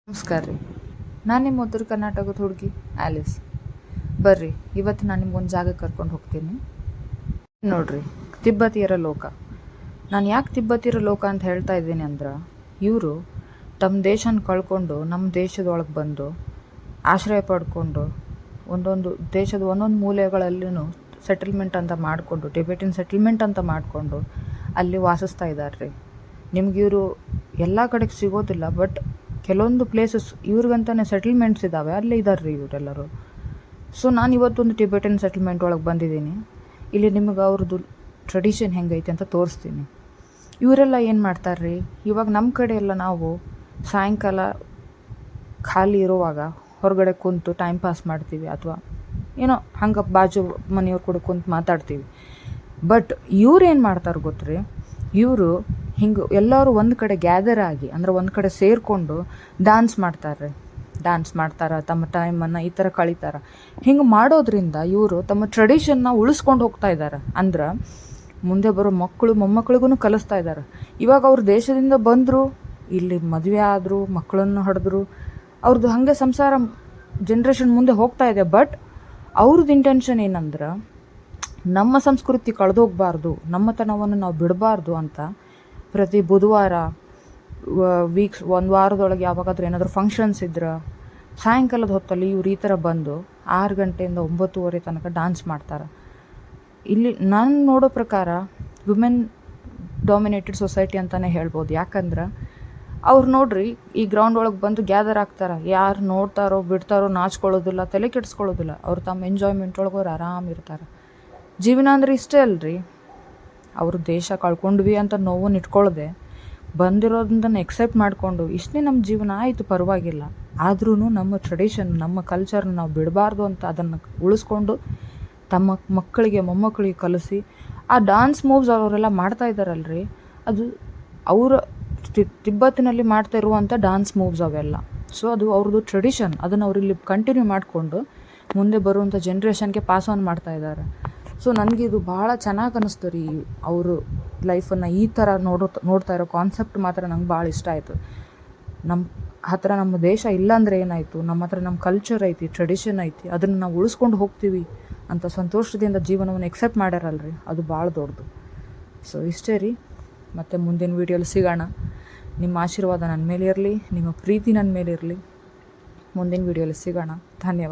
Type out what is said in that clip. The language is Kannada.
ನಮಸ್ಕಾರ ರೀ. ನಾನು ನಿಮ್ಮ ಉತ್ತರ ಕರ್ನಾಟಕದ ಹುಡುಗಿ ಆಲಿಸ್. ಬರ್ರಿ, ಇವತ್ತು ನಾನು ನಿಮ್ಗೊಂದು ಜಾಗಕ್ಕೆ ಕರ್ಕೊಂಡು ಹೋಗ್ತೀನಿ. ನೋಡ್ರಿ, ತಿಬ್ಬತಿಯರ ಲೋಕ. ನಾನು ಯಾಕೆ ತಿಬ್ಬತಿಯರ ಲೋಕ ಅಂತ ಹೇಳ್ತಾ ಇದ್ದೀನಿ ಅಂದ್ರೆ, ಇವರು ತಮ್ಮ ದೇಶನ ಕಳ್ಕೊಂಡು ನಮ್ಮ ದೇಶದೊಳಗೆ ಬಂದು ಆಶ್ರಯ ಪಡ್ಕೊಂಡು ಒಂದೊಂದು ದೇಶದ ಒಂದೊಂದು ಮೂಲೆಗಳಲ್ಲೂ ಸೆಟಲ್ಮೆಂಟ್ ಅಂತ ಮಾಡಿಕೊಂಡು, ಟಿಬೆಟಿನ್ ಸೆಟಲ್ಮೆಂಟ್ ಅಂತ ಮಾಡಿಕೊಂಡು ಅಲ್ಲಿ ವಾಸಿಸ್ತಾ ಇದ್ದಾರೆ ರೀ. ನಿಮ್ಗೆ ಇವರು ಎಲ್ಲ ಕಡೆಗೆ ಸಿಗೋದಿಲ್ಲ, ಬಟ್ ಕೆಲವೊಂದು ಪ್ಲೇಸಸ್ ಇವ್ರಿಗಂತಲೇ ಸೆಟಲ್ಮೆಂಟ್ಸ್ ಇದ್ದಾವೆ, ಅಲ್ಲೇ ಇದ್ದಾರೆ ರೀ ಇವರೆಲ್ಲರೂ. ಸೊ ನಾನು ಇವತ್ತೊಂದು ಟಿಬೆಟನ್ ಸೆಟಲ್ಮೆಂಟ್ ಒಳಗೆ ಬಂದಿದ್ದೀನಿ. ಇಲ್ಲಿ ನಿಮಗೆ ಅವ್ರದ್ದು ಟ್ರೆಡಿಷನ್ ಹೆಂಗೈತೆ ಅಂತ ತೋರಿಸ್ತೀನಿ. ಇವರೆಲ್ಲ ಏನು ಮಾಡ್ತಾರೆ ರೀ, ಇವಾಗ ನಮ್ಮ ಕಡೆ ಎಲ್ಲ ನಾವು ಸಾಯಂಕಾಲ ಖಾಲಿ ಇರುವಾಗ ಹೊರಗಡೆ ಕುಂತು ಟೈಮ್ ಪಾಸ್ ಮಾಡ್ತೀವಿ, ಅಥವಾ ಏನೋ ಹಂಗೆ ಬಾಜು ಮನೆಯವ್ರ ಕೂಡ ಕುಂತು ಮಾತಾಡ್ತೀವಿ. ಬಟ್ ಇವ್ರು ಏನು ಮಾಡ್ತಾರೆ ಗೊತ್ತ್ರಿ, ಇವರು ಹಿಂಗೆ ಎಲ್ಲರೂ ಒಂದು ಕಡೆ ಗ್ಯಾದರ್ ಆಗಿ, ಅಂದರೆ ಒಂದು ಕಡೆ ಸೇರಿಕೊಂಡು ಡ್ಯಾನ್ಸ್ ಮಾಡ್ತಾರೆ. ತಮ್ಮ ಟೈಮನ್ನು ಈ ಥರ ಕಳೀತಾರೆ. ಹಿಂಗೆ ಮಾಡೋದ್ರಿಂದ ಇವರು ತಮ್ಮ ಟ್ರೆಡಿಷನ್ನ ಉಳಿಸ್ಕೊಂಡು ಹೋಗ್ತಾ ಇದ್ದಾರೆ. ಅಂದ್ರೆ ಮುಂದೆ ಬರೋ ಮೊಮ್ಮಕ್ಕಳಿಗೂ ಕಲಿಸ್ತಾ ಇದ್ದಾರೆ. ಇವಾಗ ಅವ್ರ ದೇಶದಿಂದ ಬಂದರು, ಇಲ್ಲಿ ಮದುವೆ ಆದರು, ಮಕ್ಕಳನ್ನು ಹಡಿದ್ರು, ಅವ್ರದ್ದು ಹಾಗೆ ಸಂಸಾರ ಜನ್ರೇಷನ್ ಮುಂದೆ ಹೋಗ್ತಾ ಇದೆ. ಬಟ್ ಅವ್ರದ್ದು ಇಂಟೆನ್ಷನ್ ಏನಂದ್ರೆ, ನಮ್ಮ ಸಂಸ್ಕೃತಿ ಕಳೆದೋಗ್ಬಾರ್ದು, ನಮ್ಮತನವನ್ನು ನಾವು ಬಿಡಬಾರ್ದು ಅಂತ ಪ್ರತಿ ಬುಧವಾರ ಒಂದು ವಾರದೊಳಗೆ ಯಾವಾಗಾದ್ರೂ ಏನಾದರೂ ಫಂಕ್ಷನ್ಸ್ ಇದ್ರೆ ಸಾಯಂಕಾಲದ ಹೊತ್ತಲ್ಲಿ ಇವ್ರು ಈ ಥರ ಬಂದು 6 ಗಂಟೆಯಿಂದ 9:30 ತನಕ ಡ್ಯಾನ್ಸ್ ಮಾಡ್ತಾರೆ. ಇಲ್ಲಿ ನಾನು ನೋಡೋ ಪ್ರಕಾರ ವುಮೆನ್ ಡಾಮಿನೇಟೆಡ್ ಸೊಸೈಟಿ ಅಂತಲೇ ಹೇಳ್ಬೋದು. ಯಾಕಂದ್ರೆ ಅವ್ರು ನೋಡ್ರಿ, ಈ ಗ್ರೌಂಡ್ ಒಳಗೆ ಬಂದು ಗ್ಯಾದರ್ ಆಗ್ತಾರೆ. ಯಾರು ನೋಡ್ತಾರೋ ಬಿಡ್ತಾರೋ ನಾಚ್ಕೊಳ್ಳೋದಿಲ್ಲ, ತಲೆ ಕೆಡಿಸ್ಕೊಳ್ಳೋದಿಲ್ಲ. ಅವ್ರು ತಮ್ಮ ಎಂಜಾಯ್ಮೆಂಟ್ ಒಳಗೆ ಅವ್ರು ಆರಾಮಿರ್ತಾರೆ. ಜೀವನ ಅಂದರೆ ಇಷ್ಟೇ ಅಲ್ರಿ. ಅವರು ದೇಶ ಕಳ್ಕೊಂಡ್ವಿ ಅಂತ ನೋವನ್ನು ಇಟ್ಕೊಳ್ಳದೆ ಬಂದಿರೋದನ್ನ ಎಕ್ಸೆಪ್ಟ್ ಮಾಡಿಕೊಂಡು ಇಷ್ಟೇ ನಮ್ಮ ಜೀವನ ಆಯಿತು, ಪರವಾಗಿಲ್ಲ, ಆದ್ರೂ ನಮ್ಮ ಟ್ರೆಡಿಷನ್, ನಮ್ಮ ಕಲ್ಚರ್ನ ನಾವು ಬಿಡಬಾರ್ದು ಅಂತ ಅದನ್ನು ಉಳಿಸ್ಕೊಂಡು ತಮ್ಮ ಮಕ್ಕಳಿಗೆ ಮೊಮ್ಮಕ್ಕಳಿಗೆ ಕಲಿಸಿ ಆ ಡ್ಯಾನ್ಸ್ ಮೂವ್ಸ್ ಅವರೆಲ್ಲ ಮಾಡ್ತಾ ಇದ್ದಾರಲ್ರಿ, ಅದು ಅವರ ತಿಬ್ಬತ್ತಿನಲ್ಲಿ ಮಾಡ್ತಾ ಇರುವಂಥ ಡ್ಯಾನ್ಸ್ ಮೂವ್ಸ್ ಅವೆಲ್ಲ. ಸೊ ಅದು ಅವ್ರದ್ದು ಟ್ರೆಡಿಷನ್. ಅದನ್ನು ಅವರಿಲ್ಲಿ ಕಂಟಿನ್ಯೂ ಮಾಡಿಕೊಂಡು ಮುಂದೆ ಬರುವಂಥ ಜನ್ರೇಷನ್ಗೆ ಪಾಸ್ ಆನ್ ಮಾಡ್ತಾ ಇದ್ದಾರೆ. ಸೊ ನನಗಿದು ಭಾಳ ಚೆನ್ನಾಗಿ ಅನ್ನಿಸ್ತು ರೀ. ಅವರು ಲೈಫನ್ನು ಈ ಥರ ನೋಡ್ತಾ ಇರೋ ಕಾನ್ಸೆಪ್ಟ್ ಮಾತ್ರ ನಂಗೆ ಭಾಳ ಇಷ್ಟ ಆಯಿತು. ನಮ್ಮ ಹತ್ರ ನಮ್ಮ ದೇಶ ಇಲ್ಲಾಂದರೆ ಏನಾಯಿತು, ನಮ್ಮ ಹತ್ರ ನಮ್ಮ ಕಲ್ಚರ್ ಐತಿ, ಟ್ರೆಡಿಷನ್ ಐತಿ, ಅದನ್ನು ನಾವು ಉಳಿಸ್ಕೊಂಡು ಹೋಗ್ತೀವಿ ಅಂತ ಸಂತೋಷದಿಂದ ಜೀವನವನ್ನು ಎಕ್ಸೆಪ್ಟ್ ಮಾಡ್ಯಾರಲ್ರಿ, ಅದು ಭಾಳ ದೊಡ್ಡದು. ಸೊ ಇಷ್ಟೇ ರೀ. ಮತ್ತು ಮುಂದಿನ ವೀಡಿಯೋಲಿ ಸಿಗೋಣ. ನಿಮ್ಮ ಆಶೀರ್ವಾದ ನನ್ನ ಮೇಲೆ ಇರಲಿ, ನಿಮ್ಮ ಪ್ರೀತಿ ನನ್ನ ಮೇಲೆ ಇರಲಿ. ಮುಂದಿನ ವೀಡಿಯೋಲಿ ಸಿಗೋಣ. ಧನ್ಯವಾದ.